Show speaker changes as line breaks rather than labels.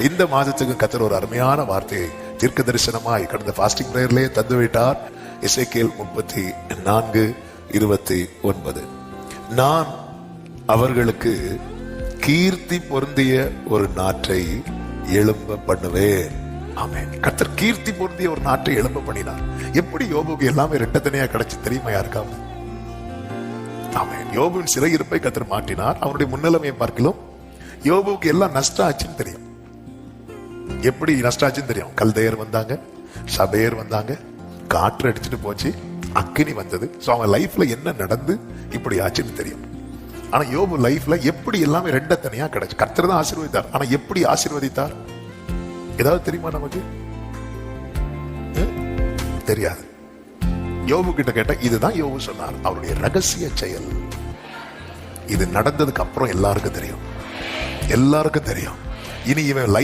இந்த மாதத்துக்கு கர்த்தர் ஒரு அருமையான வார்த்தையை தீர்க்க தரிசனமாய் கடந்த ஃபாஸ்டிங் பிரேயர்லயே தந்து விட்டார். எசேக்கியேல் 34:29. நான் அவர்களுக்கு கீர்த்தி பொருந்திய ஒரு நாட்டை எழும்ப பண்ணுவேன். ஆமென். கர்த்தர் கீர்த்தி பொருந்திய ஒரு நாட்டை எழும்ப பண்ணினார். எப்படி யோபுக்கு எல்லாமே ரெட்டத்தனையா கிடைச்சு தெரியுமா யாருக்காவது? ஆமென். யோபுவின் சிறையிருப்பை கர்த்தர் மாற்றினார். அவருடைய முன்னிலைமையை பார்க்கலாம். யோபுக்கு எல்லாம் நஷ்டம் ஆச்சுன்னு தெரியும். எப்படி நஷ்டம் ஆச்சுன்னு தெரியும். கல்தையர் வந்தாங்க, சபையர் வந்தாங்க, காற்று அடிச்சுட்டு போச்சு, அக்கினி வந்தது. சோ அவன் லைஃப்ல என்ன நடந்து இப்படி ஆச்சுன்னு தெரியும். ஆனா யோபு லைஃப்ல எப்படி எல்லாமே ரெண்டத்தனையா கிடைச்சு. கர்த்தர் தான் ஆசீர்வதித்தார். ஆனா எப்படி ஆசீர்வதித்தார் ஏதாவது தெரியுமா நமக்கு? தெரியாது. யோபு கிட்ட கேட்ட இதுதான் யோபு சொன்னார். அவருடைய ரகசிய செயல் இது நடந்ததுக்கு அப்புறம் எல்லாருக்கும் தெரியும். எல்லாருக்கும் தெரியும். இனி இவன் லைஃப்